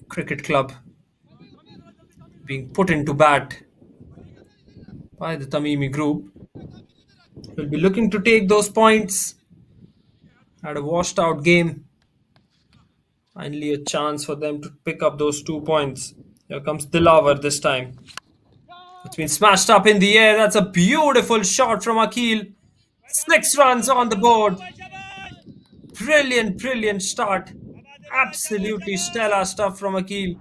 Cricket Club being put into bat by the Tamimi group. Will be looking to take those points. Had a washed out game. Finally, a chance for them to pick up those 2 points. Here comes Dilaver this time. It's been smashed up in the air. That's a beautiful shot from Akil. 6 runs on the board. Brilliant, brilliant start. Absolutely stellar stuff from Akil.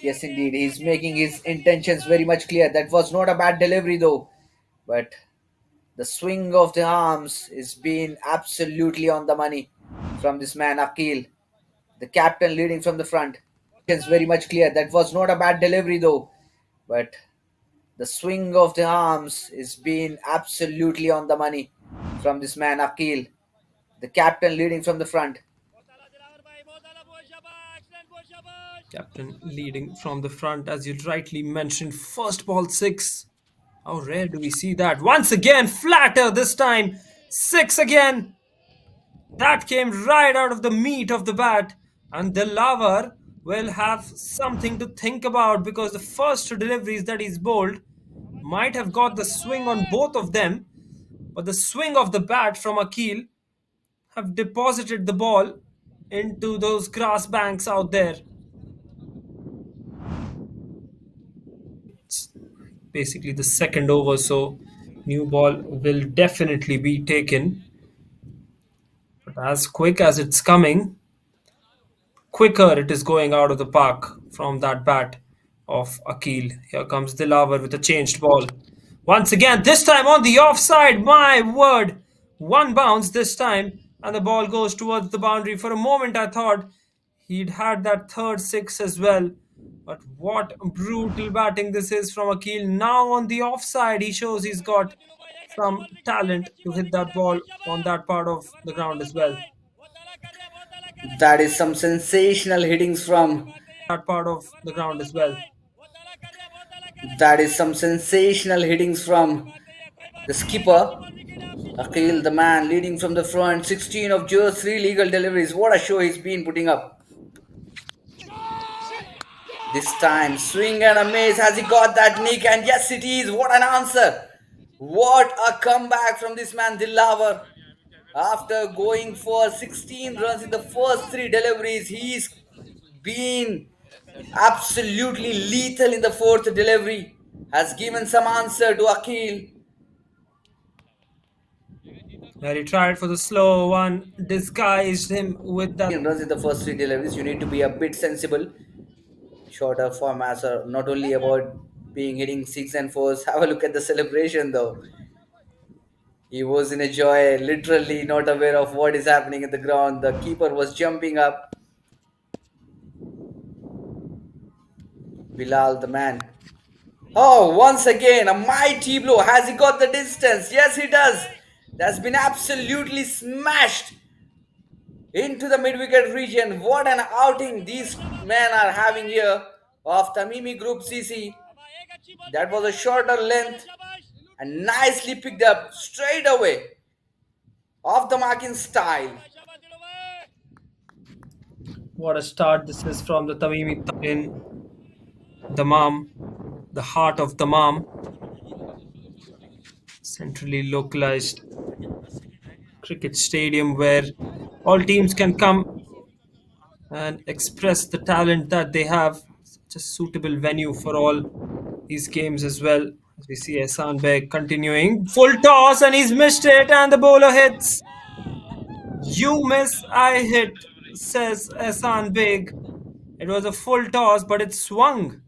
Yes, indeed. He's making his intentions very much clear. That was not a bad delivery, though. But the swing of the arms is being absolutely on the money from this man, Akil, the captain leading from the front. It's very much clear. That was not a bad delivery, though. But the swing of the arms is being absolutely on the money from this man, Akil, the captain leading from the front. Captain leading from the front, as you rightly mentioned. First ball 6. How rare do we see that? Once again, flatter this time. 6 again. That came right out of the meat of the bat. And the Lavar will have something to think about, because the first 2 deliveries that he's bowled might have got the swing on both of them. But the swing of the bat from Akil have deposited the ball into those grass banks out there. Basically the second over, so new ball will definitely be taken. But as quick as it's coming, quicker it is going out of the park from that bat of Akil. Here comes Dilaver with a changed ball. Once again, this time on the offside. My word. 1 bounce this time, and the ball goes towards the boundary. For a moment I thought he'd had that third 6 as well. But what brutal batting this is from Akil. Now on the offside, he shows he's got some talent to hit that ball on that part of the ground as well. That is some sensational hittings from. That part of the ground as well. That is some sensational hittings from the skipper. Akil, the man leading from the front. 16 of just 3 legal deliveries. What a show he's been putting up. This time, swing and a miss. Has he got that nick? And yes, it is. What an answer. What a comeback from this man, Dilaver. After going for 16 runs in the first 3 deliveries, he's been absolutely lethal in the 4th delivery. Has given some answer to Akil. Where he tried for the slow one, disguised him with that. Runs in the first 3 deliveries, you need to be a bit sensible. Shorter formats are not only about being hitting 6 and 4s. Have a look at the celebration, though. He was in a joy, literally not aware of what is happening in the ground. The keeper was jumping up. Bilal, the man. Oh, once again, a mighty blow. Has he got the distance? Yes, he does. That's been absolutely smashed into the mid-wicket region. What an outing these men are having here of Tamimi Group CC. That was a shorter length and nicely picked up straight away off the mark in style. What a start this is from the Tamimi in Dammam, the heart of Dammam. Centrally localized cricket stadium where all teams can come and express the talent that they have. Such a suitable venue for all these games as well. As we see Ehsan Beg continuing. Full toss and he's missed it, and the bowler hits. You miss, I hit, says Ehsan Beg. It was a full toss, but it swung.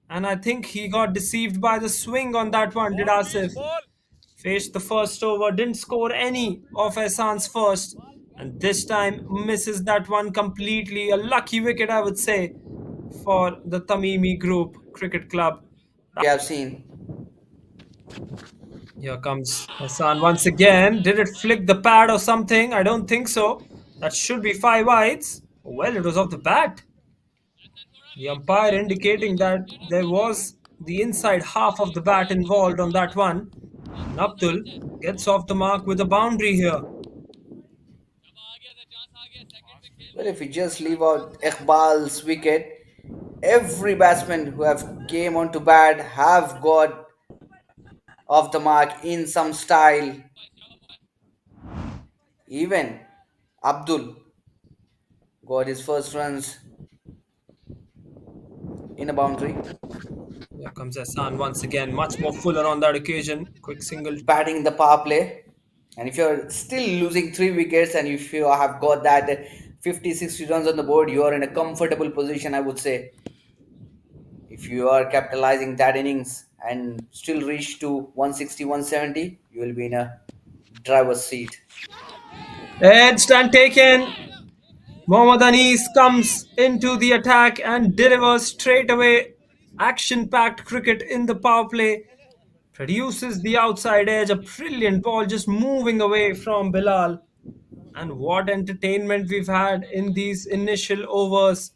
And I think he got deceived by the swing on that one, did Asif. Faced the first over, didn't score any of Ehsan's first. And this time misses that one completely. A lucky wicket, I would say, for the Tamimi Group Cricket Club. We have seen. Here comes Ehsan once again. Did it flick the pad or something? I don't think so. That should be 5 wides. Well, it was off the bat. The umpire indicating that there was the inside half of the bat involved on that one. And Abdul gets off the mark with a boundary here. Well, if we just leave out Iqbal's wicket, every batsman who have came onto bat have got off the mark in some style. Even Abdul got his first runs in a boundary, Here comes Hassan once again, much more fuller on that occasion. Quick single. batting in the power play. And if you're still losing three wickets and if you have got that 50, 60 runs on the board, you are in a comfortable position, I would say. If you are capitalizing that innings and still reach to 160, 170, you will be in a driver's seat. Edged and taken. Mohammad Anis comes into the attack and delivers straight away. Action packed cricket in the power play. Produces the outside edge. A brilliant ball just moving away from Bilal. And what entertainment we've had in these initial overs.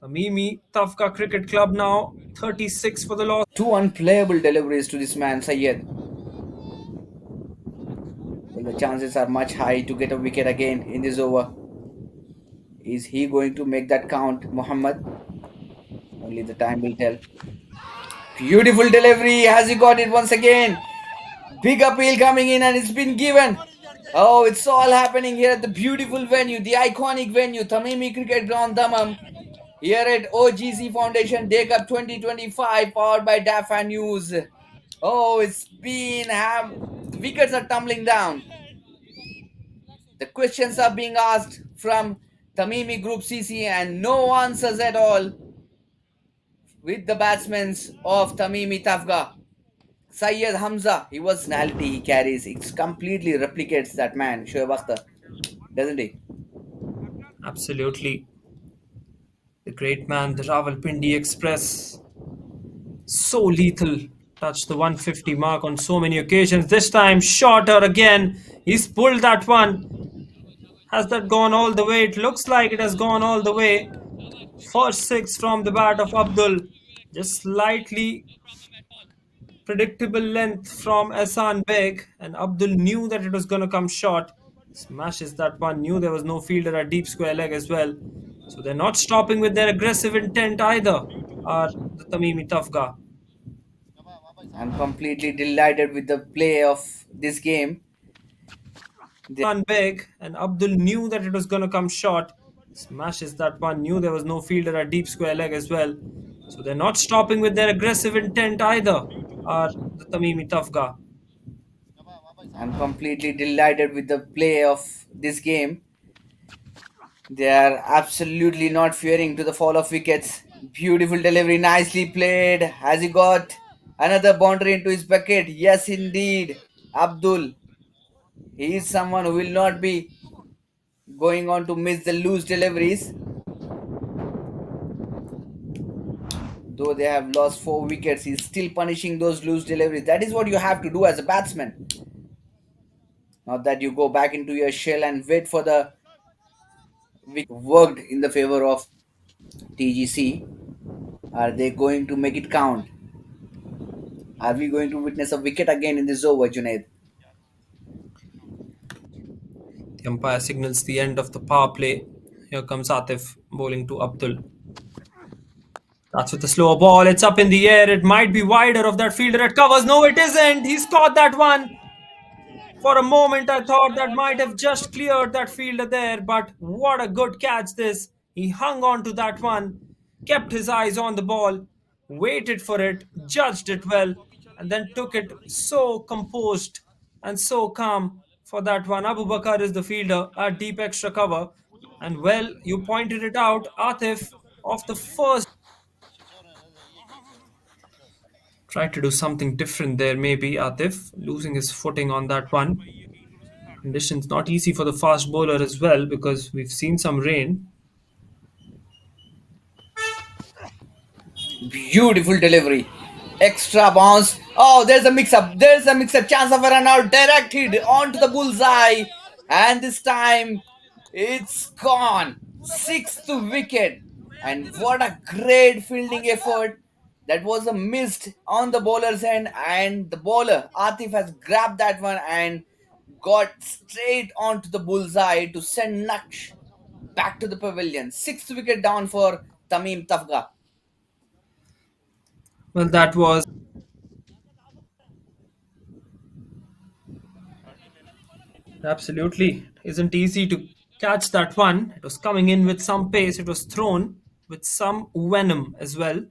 Tamimi Tafka Cricket Club now 36 for the loss. Two unplayable deliveries to this man, Sayyed. Well, the chances are much high to get a wicket again in this over. Is he going to make that count, Muhammad? Only the time will tell. Beautiful delivery. Has he got it once again? Big appeal coming in and it's been given. Oh, it's all happening here at the beautiful venue, the iconic venue, Tamimi Cricket Ground, Dammam. Here at OGC Foundation Day Cup 2025, powered by DAFA News. Oh, it's been the wickets are tumbling down. The questions are being asked from Tamimi Group CC and no answers at all with the batsmen of Tamimi Tafga. Syed Hamza, he was personality he carries. It completely replicates that man, Shoaib Akhtar, doesn't he? Absolutely. The great man, the Rawalpindi Express. So lethal. Touched the 150 mark on so many occasions. This time, shorter again. He's pulled that one. Has that gone all the way? It looks like it has gone all the way. First six from the bat of Abdul. Just slightly predictable length from Ehsan Beg. And Abdul knew that it was going to come short. Smashes that one. Knew there was no fielder at deep square leg as well. So they're not stopping with their aggressive intent either, are the Tamimi Tafga. I'm completely delighted with the play of this game. One big, and Abdul knew that it was going to come short. Smashes that one. Knew there was no fielder at deep square leg as well. So they're not stopping with their aggressive intent either, are the Tamimi Tafga. I'm completely delighted with the play of this game. They are absolutely not fearing to the fall of wickets. Beautiful delivery, nicely played. Has he got another boundary into his bucket? Yes, indeed. Abdul. He is someone who will not be going on to miss the loose deliveries. Though they have lost 4 wickets, he's still punishing those loose deliveries. That is what you have to do as a batsman. Not that you go back into your shell and wait for the wicket worked in the favor of TGC. Are they going to make it count? Are we going to witness a wicket again in this over, Junaid? The umpire signals the end of the power play. Here comes Atif bowling to Abdul. That's with a slower ball. It's up in the air. It might be wider of that fielder at covers. No, it isn't. He's caught that one. For a moment, I thought that might have just cleared that fielder there, but what a good catch this. He hung on to that one, kept his eyes on the ball, waited for it, judged it well, and then took it so composed and so calm for that one. Abu Bakar is the fielder at deep extra cover. And well, you pointed it out, Atif, of the first. Tried to do something different there, maybe Atif, losing his footing on that one. Conditions not easy for the fast bowler as well because we've seen some rain. Beautiful delivery. Extra bounce. Oh, there's a mix up. There's a mix up. Chance of a run out. Directed onto the bullseye. And this time it's gone. Sixth wicket. And what a great fielding effort. That was a missed on the bowler's end. And the bowler, Atif, has grabbed that one and got straight onto the bullseye to send Naksh back to the pavilion. Sixth wicket down for Tamim Tafga. Well, that was absolutely isn't easy to catch that one. It was coming in with some pace. It was thrown with some venom as well.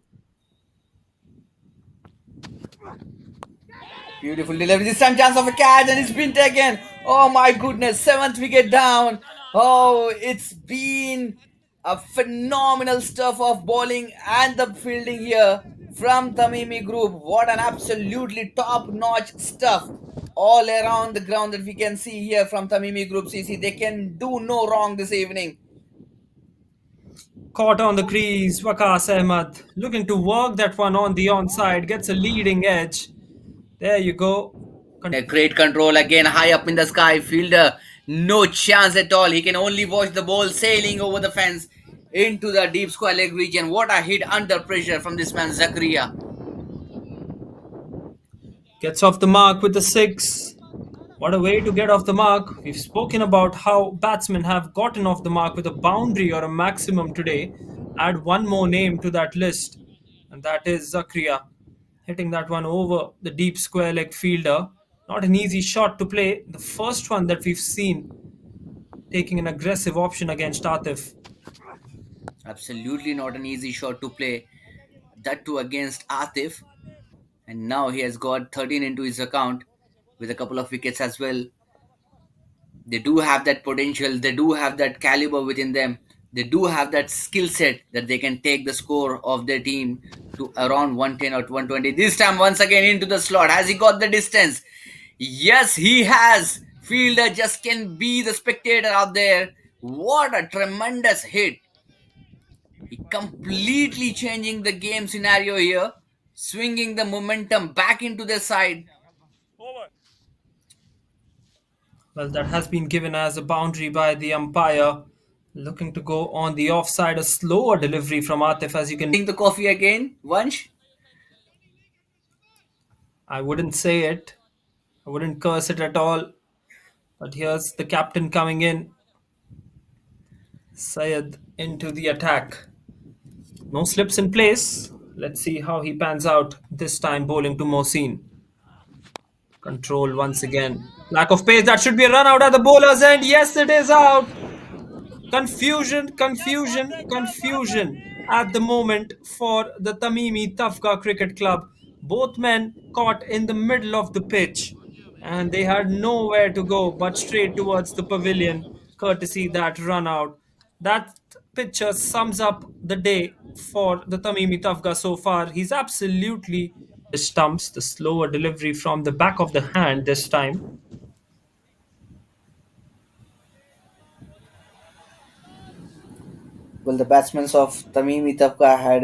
Beautiful delivery. This time chance of a catch and it's been taken. Oh my goodness. Seventh wicket down. Oh, it's been a phenomenal stuff of bowling and the fielding here from Tamimi Group. What an absolutely top-notch stuff all around the ground that we can see here from Tamimi Group CC. They can do no wrong this evening. Caught on the crease, Waqas Ahmad looking to work that one on the onside, gets a leading edge. There you go. A great control again, high up in the sky. Fielder, no chance at all. He can only watch the ball sailing over the fence into the deep square leg region. What a hit under pressure from this man, Zakaria. Gets off the mark with the six. What a way to get off the mark. We've spoken about how batsmen have gotten off the mark with a boundary or a maximum today. Add one more name to that list, and that is Zakaria. Hitting that one over the deep square leg fielder. Not an easy shot to play. The first one that we've seen taking an aggressive option against Atif. Absolutely not an easy shot to play. That too against Atif. And now he has got 13 into his account with a couple of wickets as well. They do have that potential, they do have that caliber within them, they do have that skill set that they can take the score of their team to around 110 or 120. This time, once again, into the slot. Has he got the distance? Yes, he has. Fielder just can be the spectator out there. What a tremendous hit. He completely changing the game scenario here, swinging the momentum back into their side. Well, that has been given as a boundary by the umpire. Looking to go on the offside, a slower delivery from Atif, as you can. Drink the coffee again, Vansh. I wouldn't say it, I wouldn't curse it at all. But here's the captain coming in. Syed into the attack. No slips in place. Let's see how he pans out this time, bowling to Mohsin. Control once again. Lack of pace. That should be a run out at the bowler's end. Yes, it is out. Confusion, confusion, confusion at the moment for the Tamimi Tafka Cricket Club. Both men caught in the middle of the pitch and they had nowhere to go but straight towards the pavilion, courtesy that run out. That picture sums up the day for the Tamimi Tafga so far. He's absolutely the stumps, the slower delivery from the back of the hand this time. Well, the batsmen of Tamimi Tapka had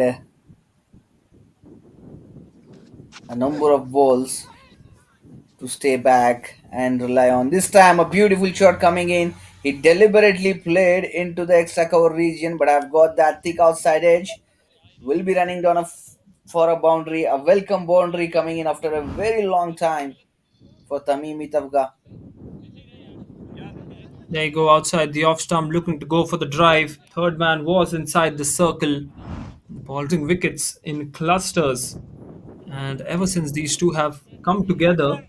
a number of balls to stay back and rely on. This time, a beautiful shot coming in. He deliberately played into the extra cover region, but I've got that thick outside edge. Will be running down for a boundary, a welcome boundary coming in after a very long time for Tamimi Tapka. There you go outside the off stump, looking to go for the drive. Third man was inside the circle, bolting wickets in clusters. And ever since these two have come together,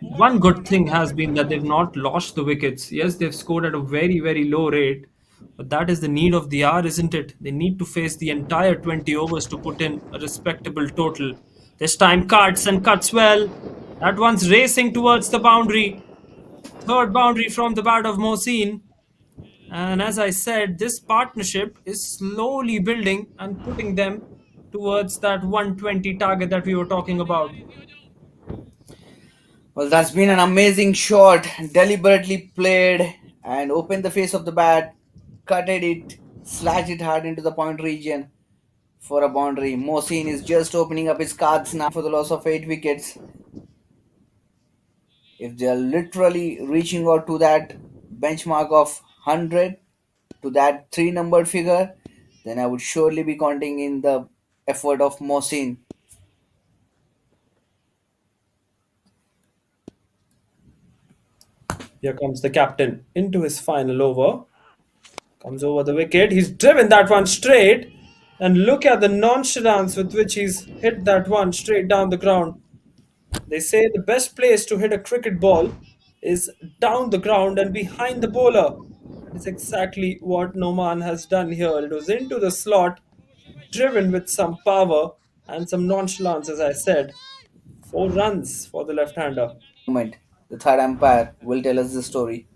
one good thing has been that they've not lost the wickets. Yes, they've scored at a very, very low rate, but that is the need of the hour, isn't it? They need to face the entire 20 overs to put in a respectable total. This time cuts and cuts well. That one's racing towards the boundary. Third boundary from the bat of Mohsin. And as I said, this partnership is slowly building and putting them towards that 120 target that we were talking about. Well, that's been an amazing shot, deliberately played and opened the face of the bat, cutted it, slashed it hard into the point region for a boundary. Mohsin is just opening up his cards now for the loss of 8 wickets. If they are literally reaching out to that benchmark of 100, to that 3 numbered figure, then I would surely be counting in the effort of Mohsin. Here comes the captain into his final over. Comes over the wicket. He's driven that one straight. And look at the nonchalance with which he's hit that one straight down the ground. They say the best place to hit a cricket ball is down the ground and behind the bowler. That is exactly what Noman has done here. It was into the slot, driven with some power and some nonchalance, as I said. 4 runs for the left hander. Moment. The third umpire will tell us the story.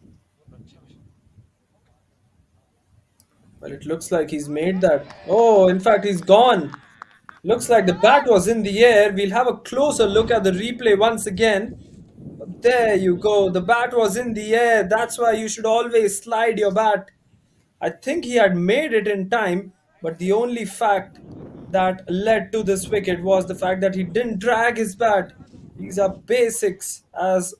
Well, it looks like he's made that. Oh, in fact, he's gone. Looks like the bat was in the air. We'll have a closer look at the replay once again. There you go. The bat was in the air. That's why you should always slide your bat. I think he had made it in time, but the only fact that led to this wicket was the fact that he didn't drag his bat. These are basics as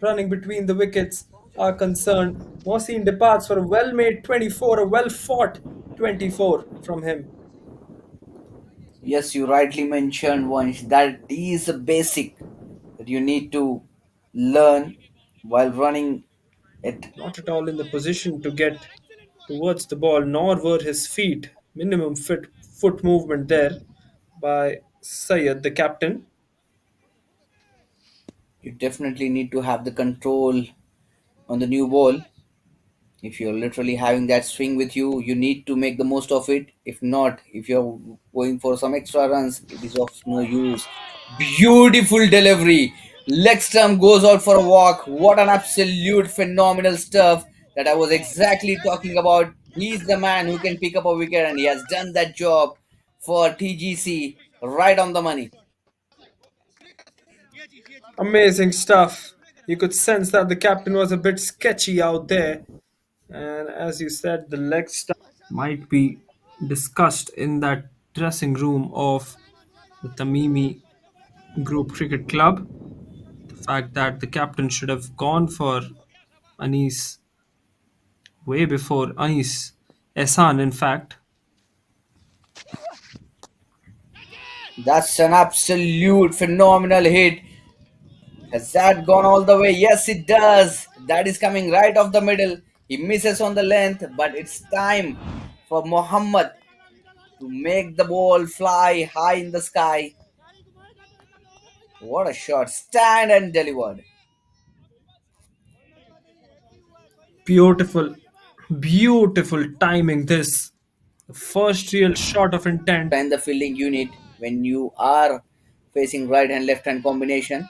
running between the wickets are concerned. Mohsin departs for a well made 24, a well fought 24 from him. Yes, you rightly mentioned once that is a basic that you need to learn while running it. Not at all in the position to get towards the ball, nor were his feet. Minimum foot movement there by Sayed, the captain. You definitely need to have the control on the new ball. If you're literally having that swing with you, you need to make the most of it. If not, if you're going for some extra runs, it is of no use. Beautiful delivery. Leg stump goes out for a walk. What an absolute phenomenal stuff that I was exactly talking about. He's the man who can pick up a wicket, and he has done that job for TGC right on the money. Amazing stuff. You could sense that the captain was a bit sketchy out there. And as you said, the leg stuff might be discussed in that dressing room of the Tamimi Group Cricket Club. The fact that the captain should have gone for Anis way before Anis Ehsan, in fact. That's an absolute phenomenal hit. Has that gone all the way? Yes, it does. That is coming right off the middle. He misses on the length, but it's time for Muhammad to make the ball fly high in the sky. What a shot. Stand and delivered. Beautiful, beautiful timing this. The first real shot of intent. And the fielding unit, when you are facing right and left hand combination,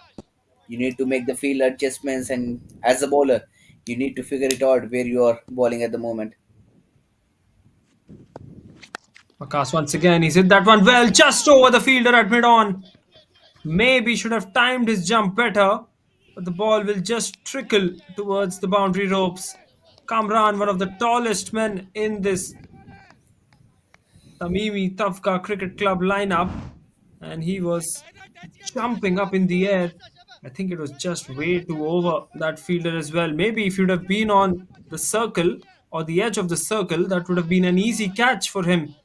you need to make the field adjustments. And as a bowler, you need to figure it out where you are bowling at the moment. Makas once again, he's hit that one well, just over the fielder at mid on. Maybe should have timed his jump better, but the ball will just trickle towards the boundary ropes. Kamran, one of the tallest men in this Tamimi Tafka Cricket Club lineup, and he was jumping up in the air. I think it was just way too over that fielder as well. Maybe if you'd have been on the circle or the edge of the circle, that would have been an easy catch for him.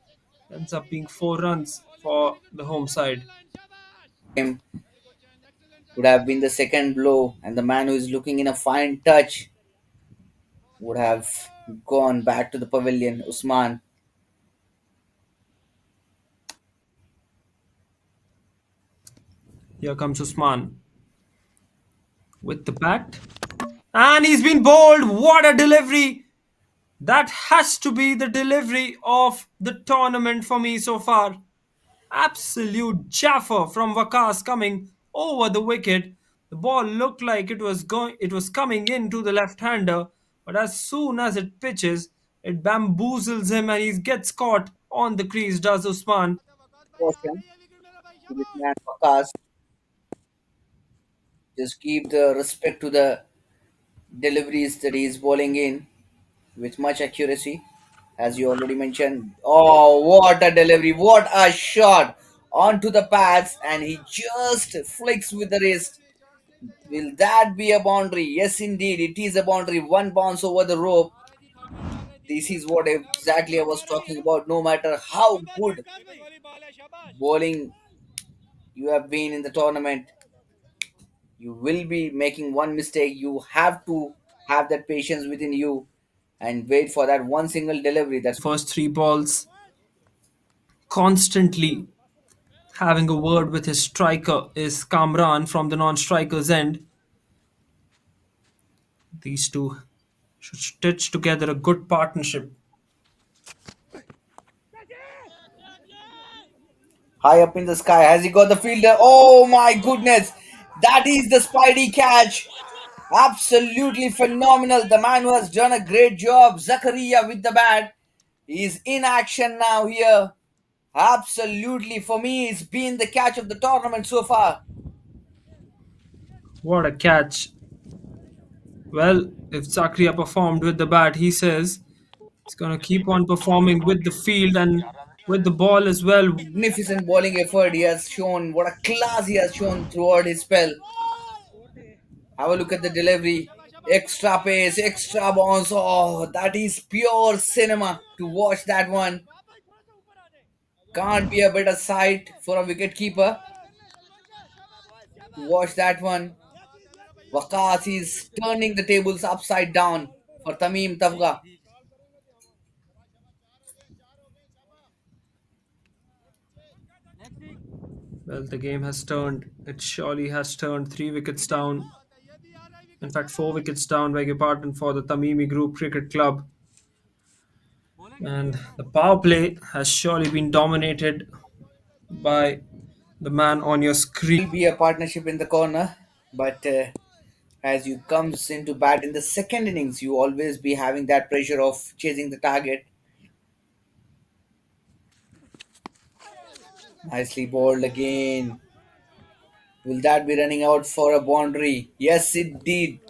Ends up being 4 runs for the home side. Him would have been the second blow, and the man who is looking in a fine touch would have gone back to the pavilion. Usman. Here comes Usman with the bat. And he's been bowled. What a delivery! That has to be the delivery of the tournament for me so far. Absolute jaffer from Vakas coming over the wicket. The ball looked like it was coming into the left-hander, but as soon as it pitches, it bamboozles him and he gets caught on the crease, does Usman. Caution to this man Waqas. Just keep the respect to the deliveries that he is bowling in with much accuracy, as you already mentioned. Oh, what a delivery! What a shot onto the pads, and he just flicks with the wrist. Will that be a boundary? Yes, indeed, it is a boundary. One bounce over the rope. This is what exactly I was talking about. No matter how good bowling you have been in the tournament, you will be making one mistake. You have to have that patience within you. and wait for that one single delivery. That's First three balls, constantly having a word with his striker is Kamran from the non-striker's end. These two should stitch together a good partnership. high up in the sky. Has he got the fielder? Oh my goodness! That is the Spidey catch. Absolutely phenomenal. The man who has done a great job, Zakaria with the bat. He's in action now here. Absolutely, for me, it's been the catch of the tournament so far. What a catch. Well, if Zakria performed with the bat, he says he's going to keep on performing with the field and with the ball as well. Magnificent bowling effort he has shown. What a class he has shown throughout his spell. Have a look at the delivery. Extra pace, extra bounce. Oh, that is pure cinema to watch that one. Can't be a better sight for a wicket keeper to watch that one. Waqas is turning the tables upside down for Tamim Tafga. Well, the game has turned. It surely has turned 3 wickets down. In fact, 4 wickets down, beg your pardon, for the Tamimi Group Cricket Club. And the power play has surely been dominated by the man on your screen. Will be a partnership in the corner, but as you comes into bat in the second innings, you always be having that pressure of chasing the target. Nicely bowled again. Will that be running out for a boundary? Yes, it did.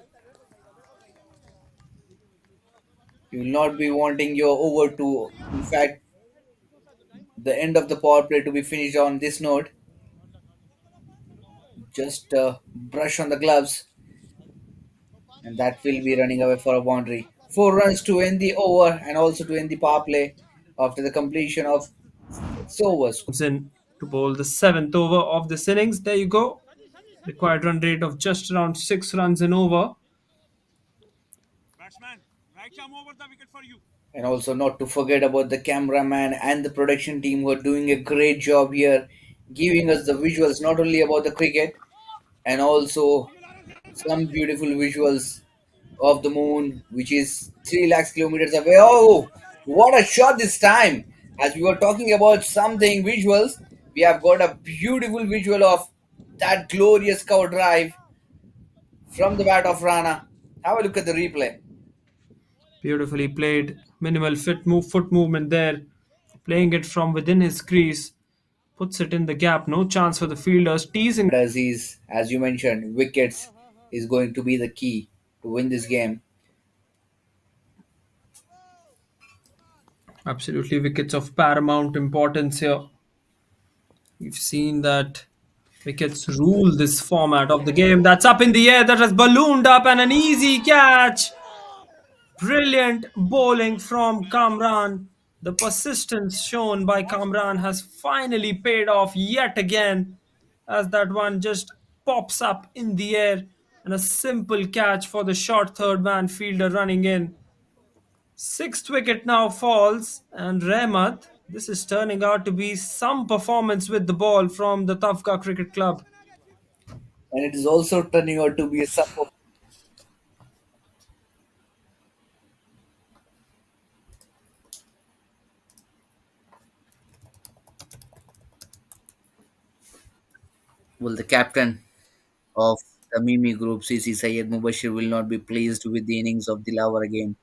You will not be wanting your over to, in fact, the end of the power play to be finished on this note. Just brush on the gloves, and that will be running away for a boundary. 4 runs to end the over and also to end the power play after the completion of 6 overs. In to bowl the seventh over of this innings. There you go. Required run rate of just around 6 runs in over. And also, not to forget about the cameraman and the production team who are doing a great job here, giving us the visuals not only about the cricket and also some beautiful visuals of the moon, which is 3 lakhs kilometers away. Oh, what a shot this time! As we were talking about something visuals, we have got a beautiful visual of that glorious cover drive from the bat of Rana. Have a look at the replay. Beautifully played. Minimal foot movement there. Playing it from within his crease. Puts it in the gap. No chance for the fielders. Teasing. As is, as you mentioned, wickets is going to be the key to win this game. Absolutely wickets of paramount importance here. We've seen that wickets rule this format of the game. That's up in the air. That has ballooned up and an easy catch. Brilliant bowling from Kamran. The persistence shown by Kamran has finally paid off yet again as that one just pops up in the air and a simple catch for the short third man fielder running in. Sixth wicket now falls, and Rehmat, this is turning out to be some performance with the ball from the Tafka Cricket Club. And it is also turning out to be a support. Well, the captain of the Mimi Group, CC Syed Mubashir, will not be pleased with the innings of Dilawar again.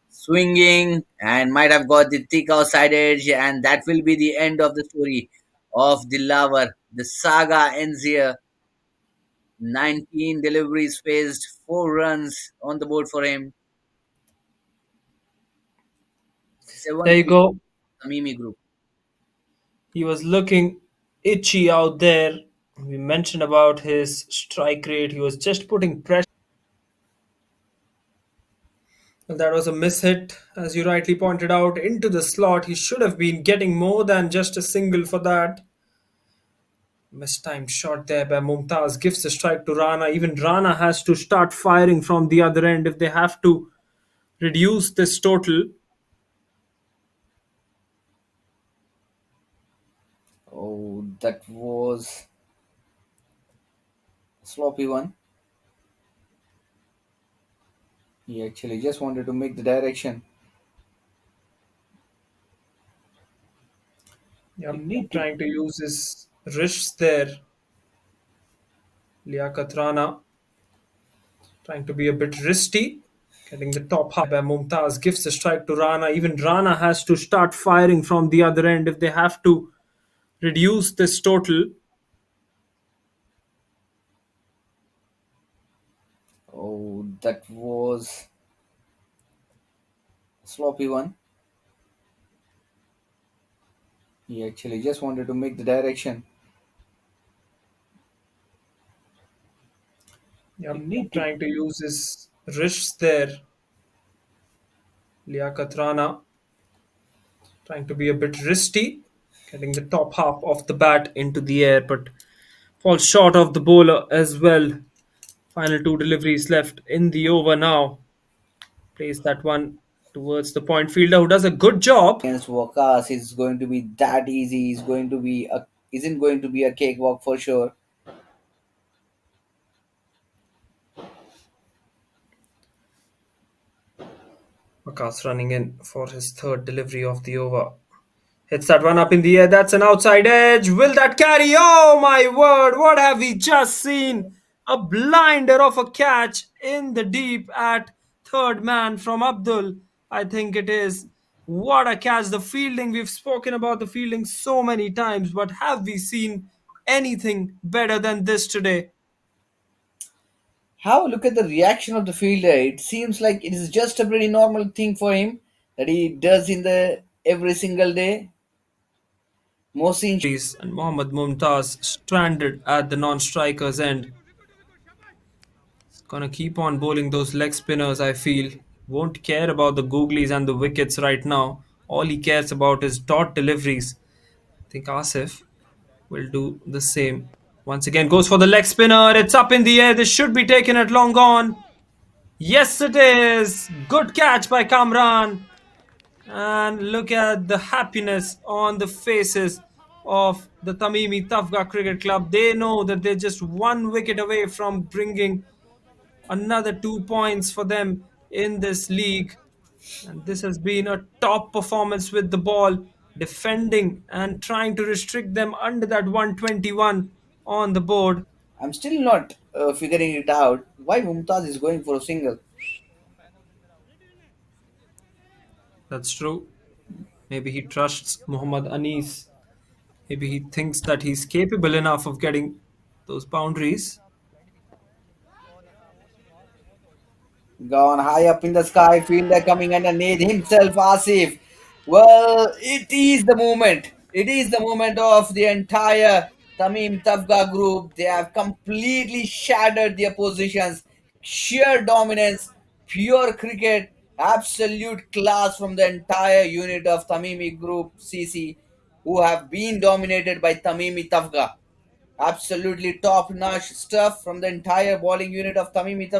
Swinging and might have got the thick outside edge, and that will be the end of the story of Dilawar. The saga ends here. 19 deliveries faced, 4 runs on the board for him. There 7th you wicket, go. the Mimi Group. He was looking itchy out there. We mentioned about his strike rate. He was just putting pressure. That was a miss hit, as you rightly pointed out, into the slot. He should have been getting more than just a single for that. Mistimed shot there by Mumtaz gives the strike to Rana. Even Rana has to start firing from the other end if they have to reduce this total. Oh, that was a sloppy one. He actually just wanted to make the direction. You Yep, need to. trying to use his wrists there. Liaquat Rana trying to be a bit wristy. Getting the top half by Mumtaz gives the strike to Rana. Even Rana has to start firing from the other end if they have to reduce this total. Oh, that was a sloppy one. He actually just wanted to make the direction. You Yep, need to. trying to use his wrists there. Liaquat Rana trying to be a bit wristy. Getting the top half of the bat into the air, but falls short of the bowler as well. Final two deliveries left in the over now. Plays that one towards the point fielder who does a good job. Against Wakas is going to be that easy. Is going to be a isn't going to be a cakewalk for sure. Makas running in for his third delivery of the over. Hits that one up in the air. That's an outside edge. Will that carry? Oh my word. What have we just seen? A blinder of a catch in the deep at third man from Abdul. I think it is. What a catch. The fielding. We've spoken about the fielding so many times, but have we seen anything better than this today? How look at the reaction of the fielder. It seems like it is just a pretty normal thing for him that he does in the every single day. Mohsin And Mohammad Mumtaz stranded at the non striker's end. Gonna keep on bowling those leg spinners, I feel. Won't care about the googlies and the wickets right now. All he cares about is dot deliveries. I think Asif will do the same. Once again, goes for the leg spinner. It's up in the air. This should be taken at long on. Yes, it is. Good catch by Kamran. And look at the happiness on the faces of the Tamimi Tafga Cricket Club. They know that they're just one wicket away from bringing another 2 points for them in this league. And this has been a top performance with the ball, defending and trying to restrict them under that 121 on the board. I'm still not figuring it out. Why Mumtaz is going for a single? That's true. Maybe he trusts Muhammad Anis. Maybe he thinks that he's capable enough of getting those boundaries. Gone high up in the sky, fielder coming underneath himself, Asif. Well, it is the moment. It is the moment of the entire Tamim Tafga group. They have completely shattered their positions. Sheer dominance, pure cricket, absolute class from the entire unit of Tamimi Group CC, who have been dominated by Tamimi Tafga. Absolutely top notch stuff from the entire bowling unit of Tamimi Tafga.